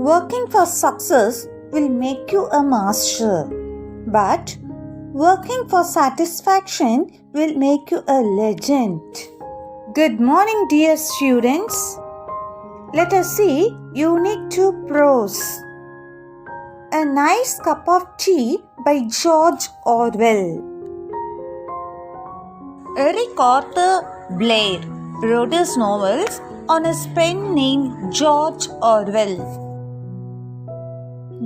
Working for success will make you a master, but working for satisfaction will make you a legend. Good morning, dear students. Let us see Unit 2 Prose. A Nice Cup of Tea by George Orwell. Eric Arthur Blair wrote his novels on his pen named George Orwell.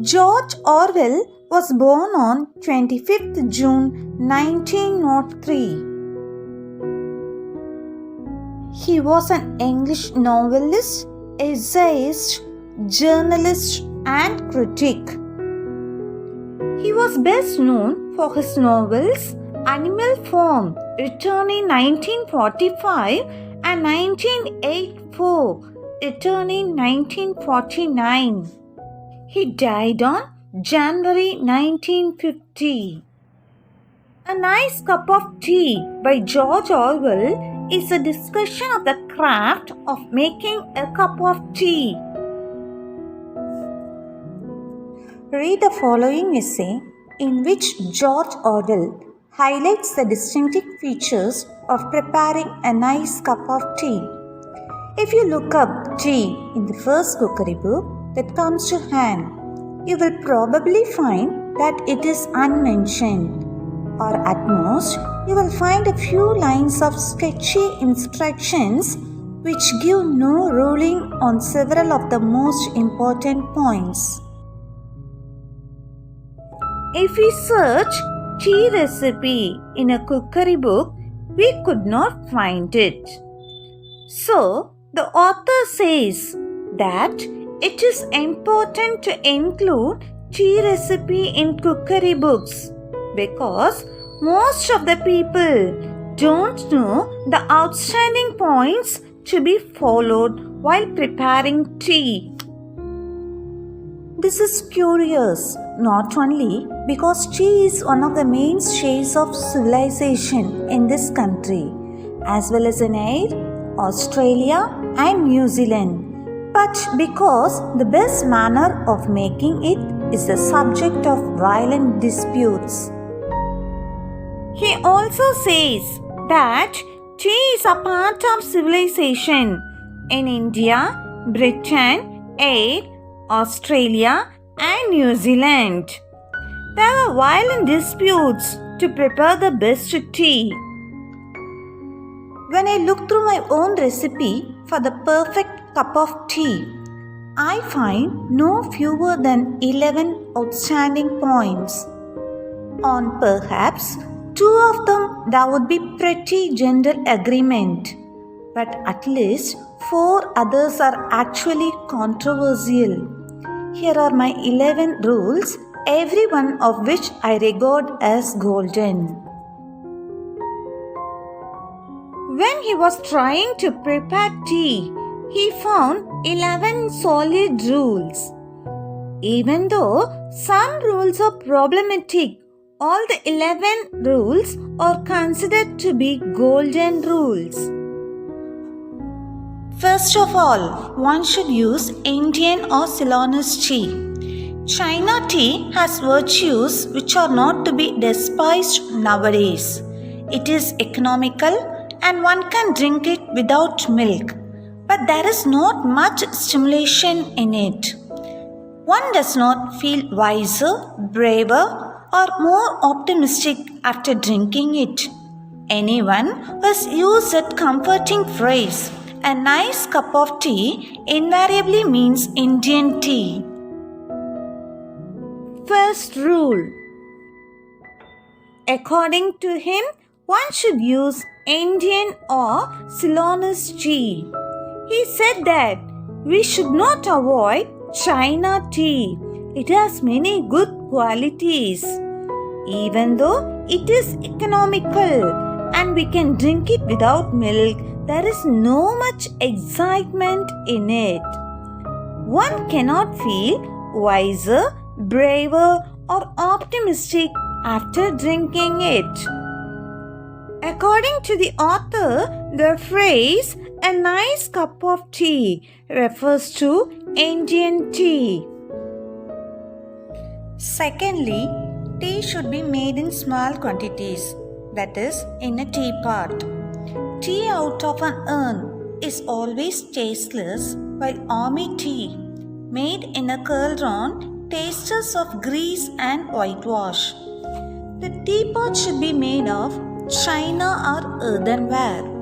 George Orwell was born on 25th June 1903. He was an English novelist, essayist, journalist, and critic. He was best known for his novels Animal Farm, written in 1945, and 1984, written in 1949. He died on January 1950. A Nice Cup of Tea by George Orwell is a discussion of the craft of making a cup of tea. Read the following essay in which George Orwell highlights the distinctive features of preparing a nice cup of tea. If you look up tea in the first cookery book that comes to hand, you will probably find that it is unmentioned, or at most you will find a few lines of sketchy instructions which give no ruling on several of the most important points. If we search tea recipe in a cookery book, we could not find it. So, the author says that it is important to include tea recipe in cookery books because most of the people don't know the outstanding points to be followed while preparing tea. This is curious, not only because tea is one of the mainstays of civilization in this country, as well as in Australia and New Zealand, but because the best manner of making it is the subject of violent disputes. He also says that tea is a part of civilization in India, Britain, Australia, and New Zealand. There are violent disputes to prepare the best tea. When I look through my own recipe for the perfect cup of tea, I find no fewer than 11 outstanding points. On perhaps 2 of them there would be pretty general agreement, but at least 4 others are actually controversial. Here are my 11 rules, every one of which I regard as golden. When he was trying to prepare tea, he found 11 solid rules. Even though some rules are problematic, all the 11 rules are considered to be golden rules. First of all, one should use Indian or Ceylonese tea. China tea has virtues which are not to be despised nowadays. It is economical and one can drink it without milk, but there is not much stimulation in it. One does not feel wiser, braver, or more optimistic after drinking it. Anyone who has used that comforting phrase, a nice cup of tea, invariably means Indian tea. First rule. According to him, one should use Indian or Ceylonese tea. He said that we should not avoid China tea. It has many good qualities. Even though it is economical and we can drink it without milk, there is no much excitement in it. One cannot feel wiser, braver, or optimistic after drinking it. According to the author, the phrase A nice cup of tea refers to Indian tea. Secondly, tea should be made in small quantities, that is, in a teapot. Tea out of an urn is always tasteless, while army tea, made in a cauldron, tastes of grease and whitewash. The teapot should be made of china or earthenware.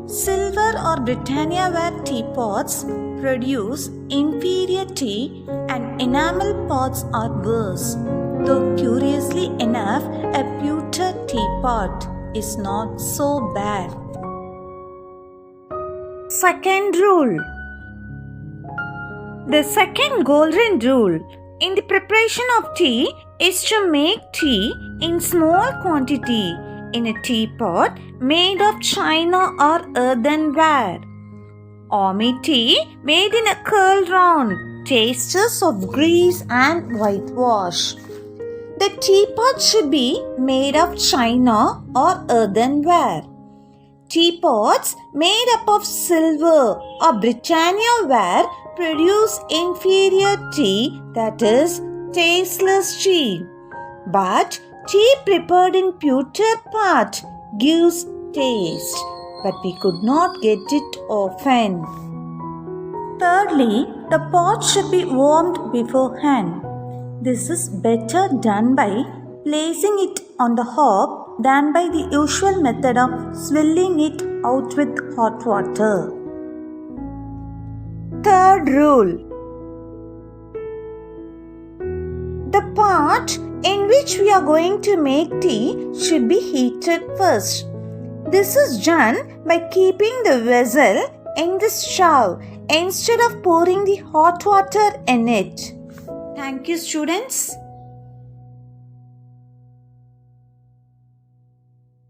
Silver or Britannia ware teapots produce inferior tea, and enamel pots are worse. Though curiously enough, a pewter teapot is not so bad. Second rule. The second golden rule in the preparation of tea is to make tea in small quantity in a teapot made of china or earthenware. Army tea made in a cauldron tastes of grease and whitewash. The teapot should be made of china or earthenware. Teapots made up of silver or Britannia ware produce inferior tea, that is, tasteless tea. But tea prepared in pewter pot gives taste, but we could not get it often. Thirdly, the pot should be warmed beforehand. This is better done by placing it on the hob than by the usual method of swilling it out with hot water. Third rule. The pot in which we are going to make tea should be heated first. This is done by keeping the vessel in the stove instead of pouring the hot water in it. Thank you, students.